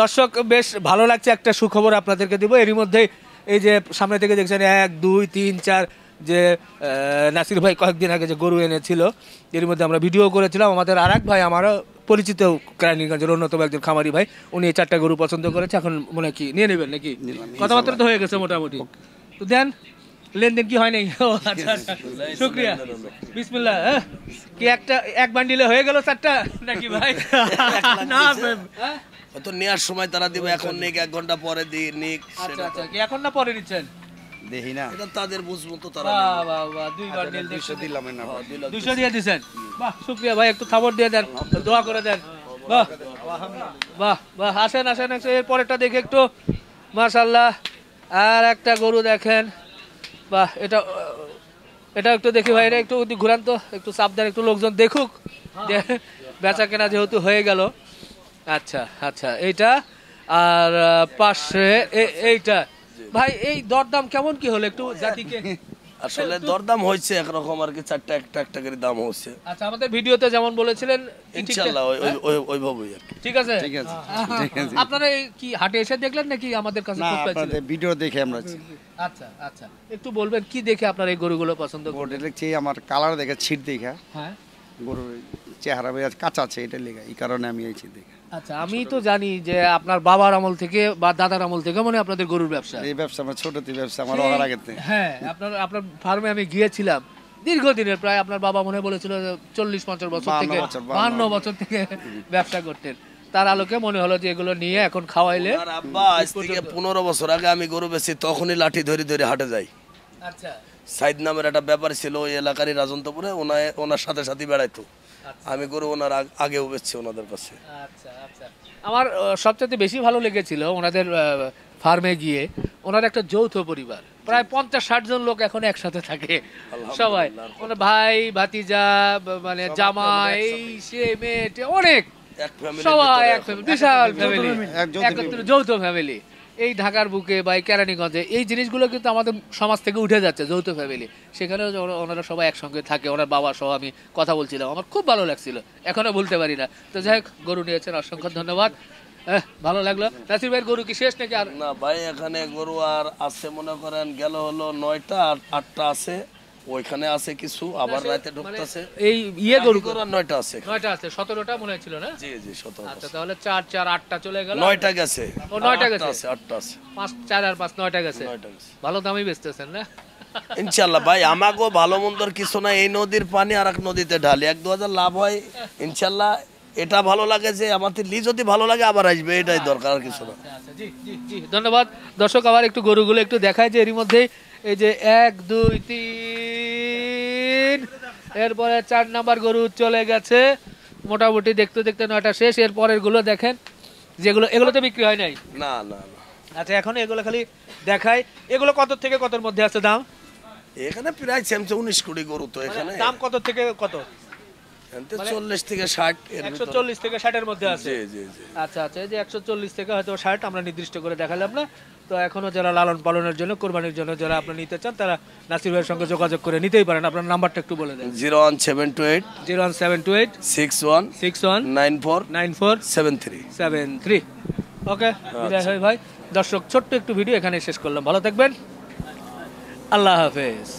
দর্শক বেশ ভালো লাগছে, একটা সুখবর আপনাদেরকে দিব। এরই মধ্যে এই যে সামনে থেকে দেখছেন 1 2 3 4 যে নাসির ভাই কয়েকদিন আগে যে গরু এনেছিল, এর মধ্যে আমরা ভিডিও করেছিলাম। আমাদের আরেক ভাই, আমারও পরিচিত কেরানীগঞ্জের অন্যতম একজন খামারি ভাই, উনি এই 4টা গরু পছন্দ করেছে। এখন মনে হয় কি নিয়ে নেবেন নাকি? কথাবার্তা তো হয়ে গেছে মোটামুটি, তো দেন। লেনদেন কি হয় নাই? আচ্ছা আচ্ছা, শুক্রিয়া, বিসমিল্লাহ। কি এক বান্ডিলে হয়ে গেল 4টা নাকি ভাই? না তো নেওয়ার সময় তারা দিবে, এখন নিক 1 ঘন্টা পরে দিই নিক। আচ্ছা আচ্ছা, কি এখন না পরে নিচ্ছেন? দেখি না, এটা তাদের বুঝবো তো তারা। বাহ বাহ বাহ, 2 বান্ডিল 200 দিলাম না, 200 দিয়ে দিবেন। বাহ, শুকরিয়া ভাই, একটু খবর দিয়ে দেন, দোয়া করে দেন। বাহ বাহ বাহ, আসেন আসেন, এর পরেরটা দেখে একটু। মাশাআল্লাহ, আর একটা গরু দেখেন। বাহ, এটা একটু দেখি ভাই, এটা একটু ঘুরান তো, একটু চাপ দেন, একটু লোকজন দেখুক বেচা কেনা যেহেতু হয়ে গেল। আচ্ছা আচ্ছা, এইটা আর পাশে এইটা। ভাই এই দরদাম কেমন কি হলো একটু জাতিকে? আসলে দরদাম হয়েছে একরকম আর কি, 4টা একটা করে দাম হচ্ছে। আচ্ছা, আমাদের ভিডিওতে যেমন বলেছিলেন ইনশাআল্লাহ ওইভাবেই আর কি। ঠিক আছে ঠিক আছে। আপনারা কি হাটে এসে দেখলেন নাকি আমাদের কাছে খুব পাইছিলেন? আপনাদের ভিডিও দেখে আমরা। আচ্ছা আচ্ছা, একটু বলবেন কি দেখে আপনারা এই গরুগুলো পছন্দ করেন? ওটা দেখছি আমার কালার দেখে, ছিট দেখা, হ্যাঁ গরুর চেহারা কাঁচা আছে, এটা লেগে এই কারণে আমি এই ছিট দেখে। আচ্ছা, আমি তো জানি যে আপনার বাবার আমল থেকে বা দাদার আমল থেকে মানে আপনাদের গরুর ব্যবসা। এই ব্যবসা আমার ছোটতে ব্যবসা, আমার হওয়ার আগে থেকে। হ্যাঁ, আপনার ফার্মে আমি গিয়েছিলাম দীর্ঘদিনের, প্রায় আপনার বাবা মনে বলেছিল 40-50 বছর থেকে, 52 বছর থেকে ব্যবসা করতেন। তার আলোকে মনে হলো যে এগুলো নিয়ে এখন খাওয়াইলে। আর আব্বা আজ থেকে 15 বছর আগে আমি গরু বেচি, তখনই লাঠি ধরে ধরে হাটে যাই। আচ্ছা, সাইদ নামের একটা ব্যাপার ছিল ওই এলাকারই, রাজন্তপুরে, ওনার সাথে সাথে বেড়াইতো। আমি গরু ওনার আগেও বেচছি ওনাদের কাছে। আচ্ছা আচ্ছা, আমার সবচেয়ে বেশি ভালো লেগেছিল ওনাদের ফার্মে গিয়ে। ওনার একটা যৌথ পরিবার, প্রায় 50-60 জন লোক এখন একসাথে থাকে, সবাই ওনার ভাই ভাতিজা, মানে জামাই, সে মেয়ে, অনেক সবাই এক ফ্যামিলি, বিশাল ফ্যামিলি, একত্রে যৌথ ফ্যামিলি। এই ঢাকার বুকে বা কেরানীগঞ্জে এই জিনিসগুলো কিন্তু আমাদের সমাজ থেকে উঠে যাচ্ছে, যৌথ ফ্যামিলি। সেখানেও ওনারা সবাই একসঙ্গে থাকে, ওনার বাবা সহ আমি কথা বলছিলাম, আমার খুব ভালো লাগছিল, এখনো ভুলতে পারি না। তো যাই হোক, গরু নিয়েছেন, অসংখ্য ধন্যবাদ, ভালো লাগলো। নাসির ভাইয়ের গরু কি শেষ নাকি? আর না ভাই, এখানে গরু আর আছে, মনে করেন গেল হলো 9টা, আর 8টা আছে ওইখানে আছে কিছু, আবার রাতে ঢুকতেছে। এই গরু 9টা আছে, 9টা আছে, 17টা মনে হচ্ছিল না? জি জি 17। আচ্ছা, তাহলে 4 4 8টা চলে গেল, 9টা গেছে। ও 9টা গেছে, 8টা আছে, 5 4 আর 5 9টা গেছে। ভালো দামই বেচতেছেন না? ইনশাআল্লাহ ভাই, আমাকেও ভালো মন্দর কিছু না, এই নদীর পানি আর এক নদীতে ঢালি, 1-2 লাভ হয় ইনশাআল্লাহ। এটা ভালো লাগে যে আমাদের যদি ভালো লাগে আবার আসবে, এটাই দরকার, আর কিছু না। জি জি জি, ধন্যবাদ। দর্শক, আবার একটু গরুগুলো একটু দেখায় যে এরই মধ্যে এই যে 1 2 3, এরপরে 4 নাম্বার গরু চলে গেছে। মোটামুটি দেখতে দেখতে 9টা শেষ। এর পরের গুলো দেখেন, যেগুলো এগুলো তো বিক্রি হয় নাই। না না না। আচ্ছা, এখন এগুলো খালি দেখাই। এগুলো কত থেকে কতর মধ্যে আছে দাম? এখানে প্রায় 19 কোটি গরু, তো এখানে দাম কত থেকে কত? 40 থেকে 60, 140 থেকে 60 এর মধ্যে আছে। জি জি জি। আচ্ছা আচ্ছা, এই যে 140 থেকে হয়তো 60 আমরা নির্দিষ্ট করে দেখালাম না। তো এখনো যারা লালন পালনের জন্য, কোরবানির জন্য যারা আপনি নিতে চান, তারা নাসির ভাইয়ের সঙ্গে যোগাযোগ করে নিতেই পারেন। আপনার নাম্বারটা একটু বলে দেন। 01728 01728 61 61 94 94 73। ওকে, বিদায় হয় ভাই। দর্শক, ছোট্ট একটু ভিডিও এখানে শেষ করলাম, ভালো থাকবেন, আল্লাহ হাফেজ।